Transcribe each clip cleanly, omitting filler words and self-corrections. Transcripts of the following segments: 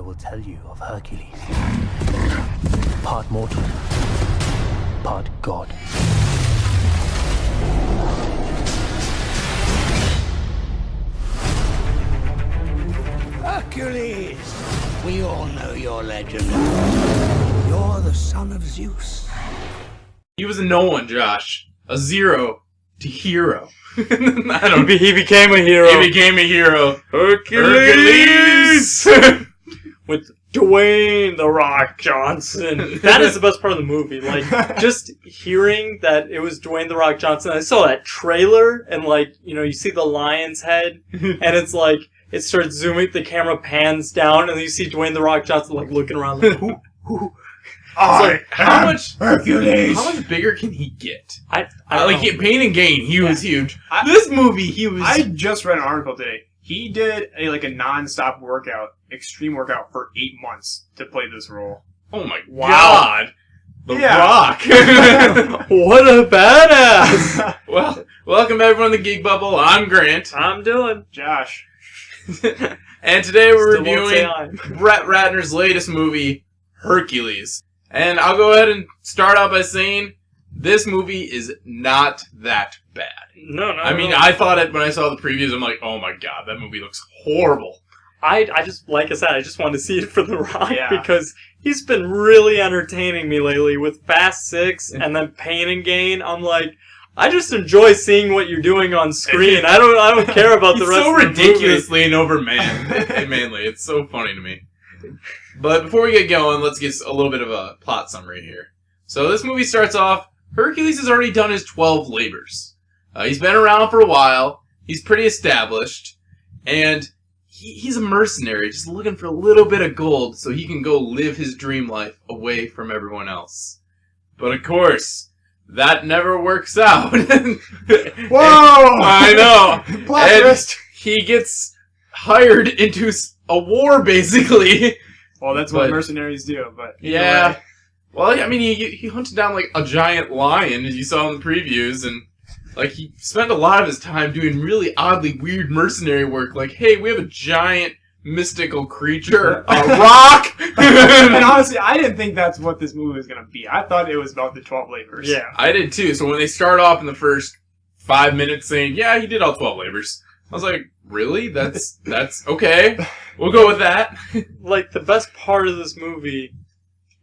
will tell you of Hercules. Part mortal, part god. Hercules! We all know your legend. You're the son of Zeus. He was a no one, Josh. A zero to hero. I don't. He became a hero. He became a hero. Hercules! With Dwayne "The Rock" Johnson. That is the best part of the movie. Like, just hearing that it was Dwayne "The Rock" Johnson. I saw that trailer, and like, you know, you see the lion's head, and it's like, it starts zooming, the camera pans down, and you see Dwayne "The Rock" Johnson like looking around like, who? Like, how much Hercules! How much bigger can he get? I don't Like know. Pain and Gain, he was huge. This movie, he was. I just read an article today. He did a non-stop workout, extreme workout for 8 months to play this role. Oh my god, The Rock. What a badass! Well, welcome everyone to the Geek Bubble. I'm Grant, I'm Dylan. Josh. and today we're Still won't say reviewing I. Brett Ratner's latest movie, Hercules. And I'll go ahead and start out by saying this movie is not that bad. No. I mean, I thought it when I saw the previews. I'm like, oh my god, that movie looks horrible. I just, like I said, I just wanted to see it for The Rock Yeah. because he's been really entertaining me lately with Fast 6 and then Pain and Gain. I'm like, I just enjoy seeing what you're doing on screen. I don't care about the He's rest so of the ridiculously and manly. It's so funny to me. But before we get going, let's get a little bit of a plot summary here. So this movie starts off, Hercules has already done his 12 labors. He's been around for a while, he's pretty established, and he's a mercenary, just looking for a little bit of gold so he can go live his dream life away from everyone else. But of course, that never works out. Whoa! I know! Plot And twist. he gets hired into a war, basically. Well, that's But- what mercenaries do, but... either Yeah. way. Well, I mean, he hunted down, like, a giant lion, as you saw in the previews, and, like, he spent a lot of his time doing really oddly weird mercenary work, like, hey, we have a giant mystical creature, a rock! And honestly, I didn't think that's what this movie was going to be. I thought it was about the 12 labors. Yeah. I did, too, so when they start off in the first 5 minutes saying, yeah, he did all 12 labors, I was like, really? That's okay. We'll go with that. Like, the best part of this movie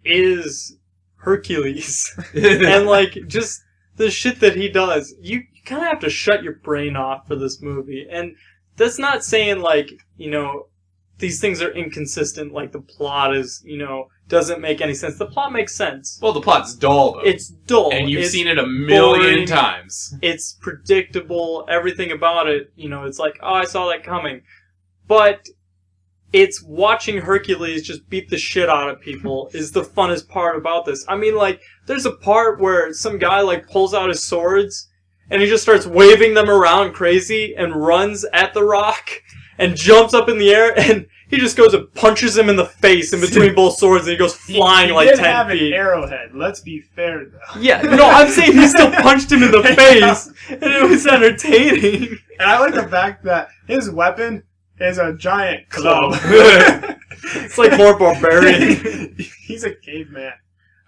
is Hercules. And, like, just the shit that he does. You kind of have to shut your brain off for this movie. And that's not saying, like, you know, these things are inconsistent, like the plot is, you know, doesn't make any sense. The plot makes sense. Well, the plot's dull, though. It's dull. And you've It's seen it a million boring. times. It's predictable. Everything about it, you know, it's like, oh, I saw that coming. But it's watching Hercules just beat the shit out of people is the funnest part about this. I mean, like, there's a part where some guy, like, pulls out his swords and he just starts waving them around crazy and runs at the Rock and jumps up in the air and he just goes and punches him in the face in between both swords and he goes flying He like did 10 have feet. an arrowhead. Let's be fair, though. Yeah, no, I'm saying he still punched him in the face and it was entertaining. And I like the fact that his weapon is a giant club. It's like more barbarian. He's a caveman.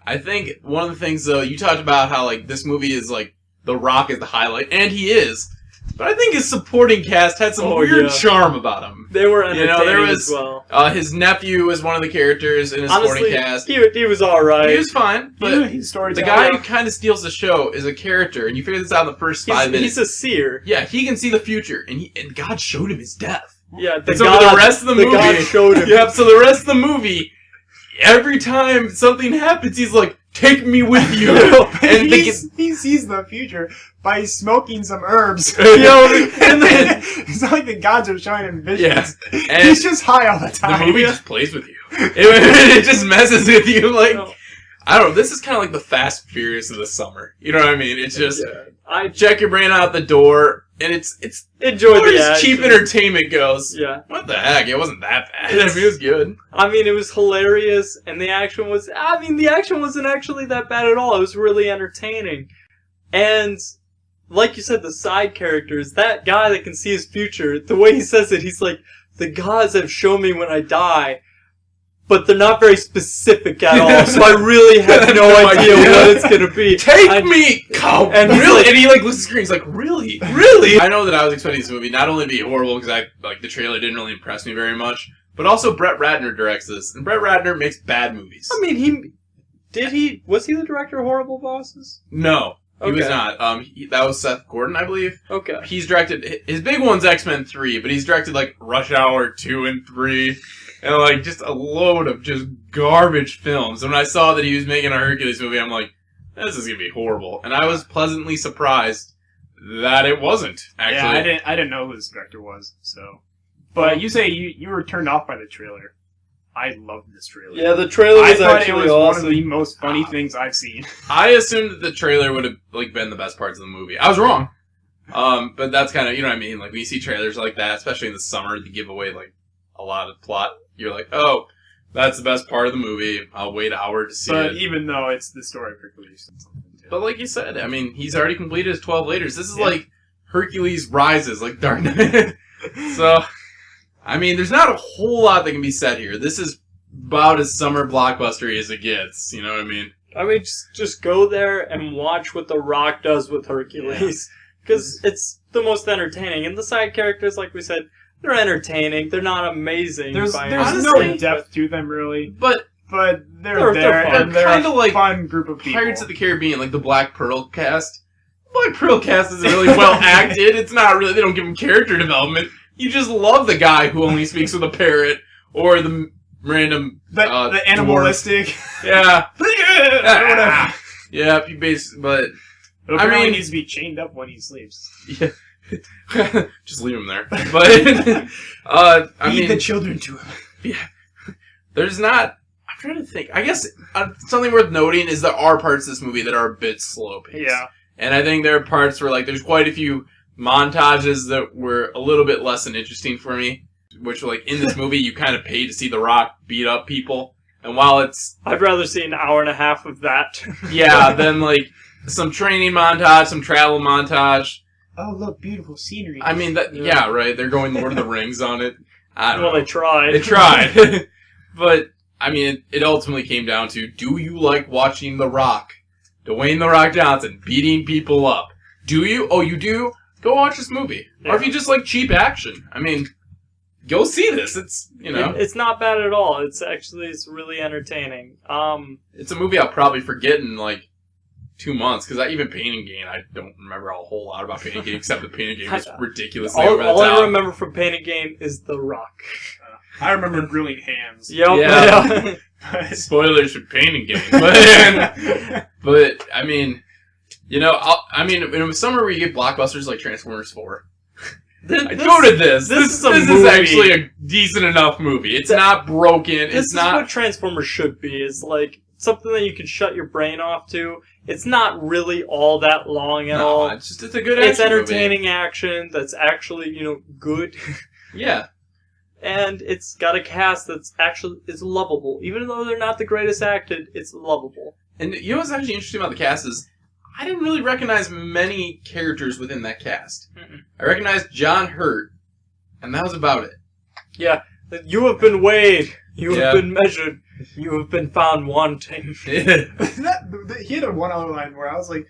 I think one of the things, though, you talked about how, like, this movie is, like, The Rock is the highlight, and he is. But I think his supporting cast had some weird charm about him. They were You entertaining know, there was as well. His nephew was one of the characters in his Honestly, supporting cast. he was alright. He was fine, but He's the storytelling. guy who kind of steals the show is a character, and you figure this out in the first 5 minutes. He's a seer. Yeah, he can see the future, and God showed him his death. Yeah, And so for the rest of the movie, God showed him. Yep. So the rest of the movie, every time something happens, he's like, "Take me with you." And he sees the future by smoking some herbs. You know, and then It's not like the gods are showing him visions. Yeah. And He's just high all the time. the movie just plays with you. It just messes with you. Like, No. I don't know. This is kind of like the Fast and Furious of the summer. You know what I mean? It's just I check your brain out the door, and it's enjoyed where the does action. cheap entertainment goes. Yeah. What the heck? It wasn't that bad. I mean, it was good. I mean, it was hilarious, and the action was... I mean, the action wasn't actually that bad at all. It was really entertaining. And, like you said, the side characters, that guy that can see his future, the way he says it, he's like, the gods have shown me when I die, but they're not very specific at all. So I really have no idea what it's gonna be. Take me, cow. And really, and he like looks at the screen. He's like, really, really. I know that I was expecting this movie not only to be horrible because I like the trailer didn't really impress me very much, but also Brett Ratner directs this, and Brett Ratner makes bad movies. I mean, was he the director of Horrible Bosses? No. He was Okay. not. That was Seth Gordon, I believe. Okay. He's directed... His big one's X-Men 3, but he's directed, like, Rush Hour 2 and 3. And, like, just a load of just garbage films. And when I saw that he was making a Hercules movie, I'm like, this is going to be horrible. And I was pleasantly surprised that it wasn't, actually. Yeah, I didn't know who this director was, so... But you say you were turned off by the trailer. I loved this trailer. Yeah, the trailer was I thought actually it was awesome. one of the most funny things I've seen. I assumed that the trailer would have, like, been the best parts of the movie. I was wrong. But that's kind of, you know what I mean? Like, when you see trailers like that, especially in the summer, that give away, like, a lot of plot, you're like, oh, that's the best part of the movie. I'll wait an hour to see But it. even though it's the story of Hercules and something too. But like you said, I mean, he's already completed his 12 laters. This is like Hercules Rises, like Dark Knight. So, I mean, there's not a whole lot that can be said here. This is about as summer blockbuster as it gets. You know what I mean? I mean, just go there and watch what The Rock does with Hercules. Because it's the most entertaining. And the side characters, like we said, they're entertaining. They're not amazing. There's by no honestly, depth to them, really. But They're They're there, fun. and they're Kinda a like fun group of people. Pirates of the Caribbean, like the Black Pearl cast. Black Pearl cast isn't really well acted. It's not really. They don't give him character development. You just love the guy who only speaks with a parrot or the random the animalistic. dwarf. Yeah. Whatever. Yeah, he basically, but But I apparently mean- he needs to be chained up when he sleeps. yeah. Just leave him there. But I Feed mean, the children to him. there's not. I'm trying to think. I guess something worth noting is there are parts of this movie that are a bit slow paced. Yeah. And I think there are parts where like there's quite a few montages that were a little bit less than interesting for me. Which like in this movie you kind of pay to see The Rock beat up people. And while it's I'd rather see an hour and a half of that. then like some training montage, some travel montage. Oh, look, beautiful scenery. I mean that yeah, right. They're going Lord of the Rings on it. I don't Well, know. they tried. They tried. But, I mean, it ultimately came down to, do you like watching The Rock? Dwayne The Rock Johnson beating people up. Do you? Oh, you do? Go watch this movie. Yeah. Or if you just like cheap action, I mean, go see this. It's, you know, It's not bad at all. It's really entertaining. it's a movie I'll probably forget in like 2 months, because even Pain and Gain, I don't remember a whole lot about Pain and Gain, except that Pain and Gain was ridiculously over the all I top. remember from Pain and Gain is The Rock. I remember grilling hams. Yep. Yeah. Yeah. Spoilers for Pain and Gain. But I mean, you know, in the summer where you get blockbusters like Transformers 4, I go to this. This is a this movie. is actually a decent enough movie. It's not broken. This It's is not. what Transformers should be. Is like something that you can shut your brain off to. It's not really all that long at all. It's a good. It's action entertaining movie. action that's actually good. Yeah. And it's got a cast that's actually is lovable. Even though they're not the greatest acted, it's lovable. And you know what's actually interesting about the cast is I didn't really recognize many characters within that cast. Mm-mm. I recognized John Hurt, and that was about it. Yeah, you have been weighed. You Yeah. have been measured. You have been found wanting. He had a one other line where I was like,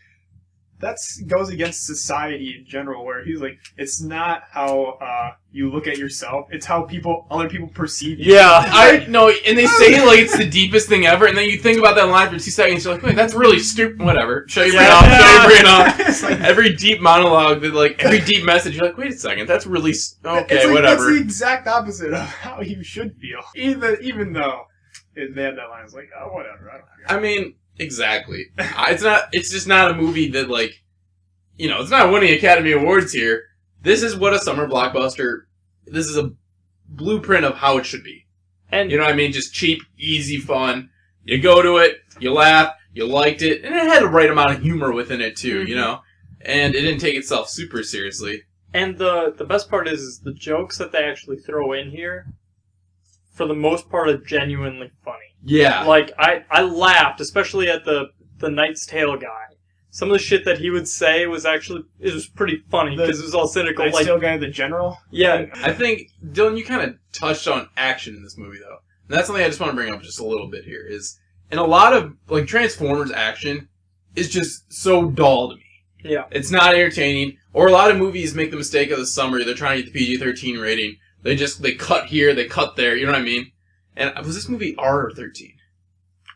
that goes against society in general, where he's like, it's not how you look at yourself, it's how other people perceive you. Yeah. I know, and they say it like it's the deepest thing ever, and then you think about that line for 2 seconds, you're like, wait, that's really stupid. Whatever. Shut your brain off. Shut your brain off. It's like, Every deep monologue, every deep message, you're like, wait a second, that's really okay, it's like, whatever. That's the exact opposite of how you should feel. Even though they had that line, it's like, oh, whatever, I don't care. I mean, exactly. It's just not a movie that it's not winning Academy Awards here. This is what a summer blockbuster. This is a blueprint of how it should be. And You know what I mean? Just cheap, easy fun. You go to it, you laugh, you liked it, and it had the right amount of humor within it too, you know? And it didn't take itself super seriously. And the best part is the jokes that they actually throw in here, for the most part, are genuinely funny. Yeah. Like, I laughed, especially at the Knight's Tale guy. Some of the shit that he would say was pretty funny, because it was all cynical. Night Like, Still guy, the general? yeah, I think, Dylan, you kind of touched on action in this movie, though. and that's something I just want to bring up just a little bit here, is in a lot of, like, Transformers action is just so dull to me. Yeah. It's not entertaining. Or a lot of movies make the mistake of the summary. They're trying to get the PG-13 rating. They cut here, they cut there, you know what I mean? And was this movie R or 13?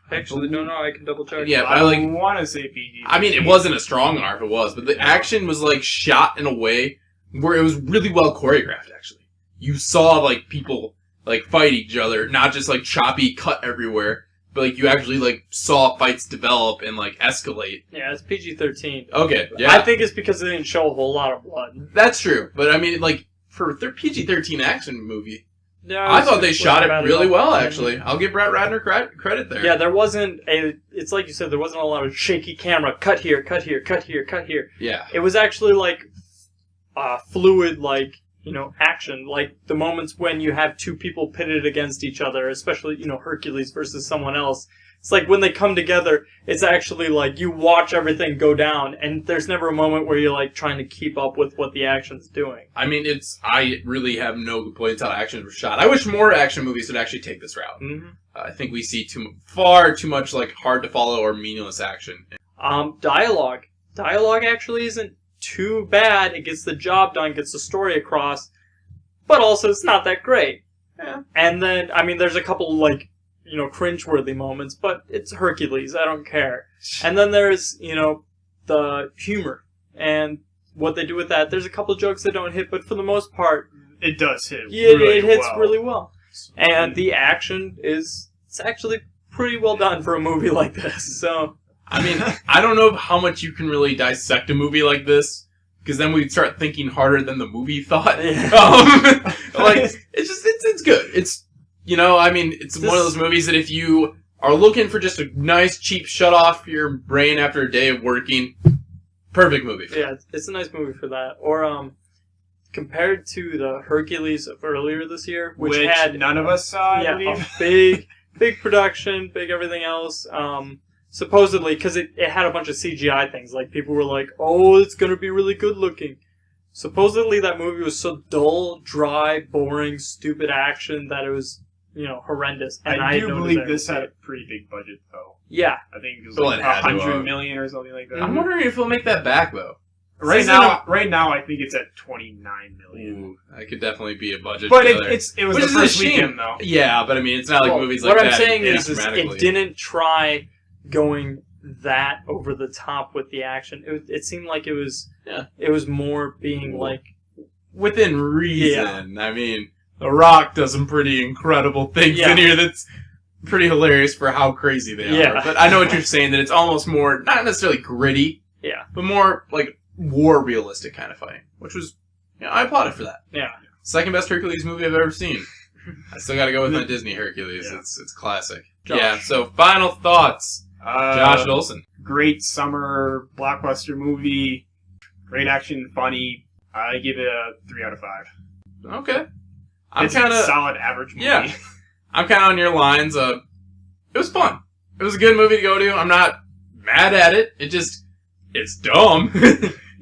I actually don't know. I can double check. Yeah, I like, want to say PG. I mean, it wasn't a strong R if it was, but the action was, like, shot in a way where it was really well choreographed, actually. You saw, like, people, like, fight each other, not just, like, choppy cut everywhere, but, like, you actually, like, saw fights develop and, like, escalate. Yeah, it's PG-13. Okay, yeah. I think it's because they didn't show a whole lot of blood. That's true, but, I mean, like, for a PG-13 action movie, No, I thought they shot it really well, enough. actually. I'll give Brett Ratner credit there. Yeah, there wasn't it's like you said, there wasn't a lot of shaky camera, cut here, cut here, cut here, cut here. Yeah. It was actually, like, fluid, like, you know, action. Like, the moments when you have two people pitted against each other, especially, you know, Hercules versus someone else. It's like when they come together, it's actually like you watch everything go down, and there's never a moment where you're, like, trying to keep up with what the action's doing. I mean, I really have no complaints how actions were shot. I wish more action movies would actually take this route. Mm-hmm. I think we see far too much, like, hard to follow or meaningless action. Dialogue. Dialogue actually isn't too bad. It gets the job done, gets the story across, but also it's not that great. Yeah. And then, I mean, there's a couple, like, you know, cringeworthy moments, but it's Hercules. I don't care. And then there's, you know, the humor and what they do with that. There's a couple jokes that don't hit, but for the most part, It does hit. yeah, really it hits well. really well. And the action it's actually pretty well done for a movie like this. So, I mean, I don't know how much you can really dissect a movie like this, because then we'd start thinking harder than the movie thought. Yeah. Like, it's good. It's, you know, I mean, it's one of those movies that if you are looking for just a nice, cheap shut off your brain after a day of working, perfect movie. yeah, it's a nice movie for that. Or, compared to the Hercules of earlier this year, which had none of us saw, I yeah, believe. a big production, big everything else. Supposedly, because it had a bunch of CGI things. Like, people were like, oh, it's going to be really good looking. Supposedly, that movie was so dull, dry, boring, stupid action that it was, you know, horrendous. And I do know believe that this it was had a good. pretty big budget, though. Yeah. I think it was Well, like it had to, 100 million or something like that. I'm wondering if we'll make that back, though. Right now, I think it's at 29 million. Ooh, that could definitely be a budget. But killer. it was Which the is a first shame. weekend, though. Yeah, but I mean, it's not like Well, movies like what that. I'm saying age is dramatically. it didn't try going that over the top with the action. It seemed like it was more being like within reason. I mean, The Rock does some pretty incredible things in here that's pretty hilarious for how crazy they are. But I know what you're saying, that it's almost more, not necessarily gritty, but more like war realistic kind of fighting, which was, you know, I applaud it for that. Yeah. Second best Hercules movie I've ever seen. I still gotta go with my Disney Hercules. Yeah. It's classic. Josh. Yeah, so final thoughts. Josh Olson. Great summer blockbuster movie. Great action, funny. I give it a 3 out of 5. Okay. It's a solid average movie. Yeah. I'm kind of on your lines. It was fun. It was a good movie to go to. I'm not mad at it. It's dumb.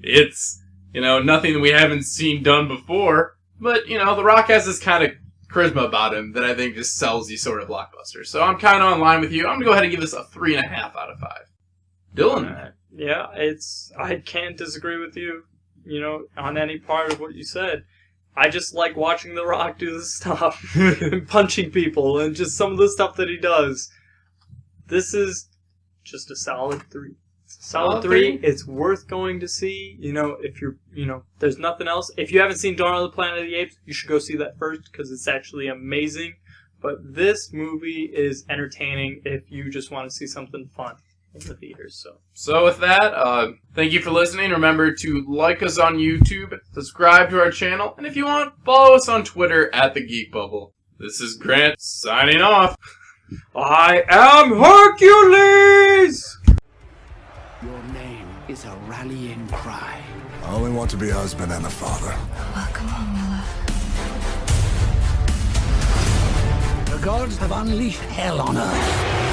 It's, you know, nothing that we haven't seen done before. But, you know, The Rock has this kind of charisma about him that I think just sells these sort of blockbusters. So I'm kind of on line with you. I'm going to go ahead and give this a 3.5 out of 5. Dylan. Yeah, I can't disagree with you, you know, on any part of what you said. I just like watching The Rock do this stuff and punching people and just some of the stuff that he does. This is just a solid 3. Solid 3. It's worth going to see. You know, if you're, you know, there's nothing else. If you haven't seen Dawn of the Planet of the Apes, you should go see that first because it's actually amazing. But this movie is entertaining if you just want to see something fun in the theaters. So with that, thank you for listening. Remember to like us on YouTube, subscribe to our channel, and if you want, follow us on Twitter at The Geek Bubble. This is Grant signing off. I am Hercules! Your name is a rallying cry. I only want to be a husband and a father. Welcome home, my love. The gods have unleashed hell on Earth.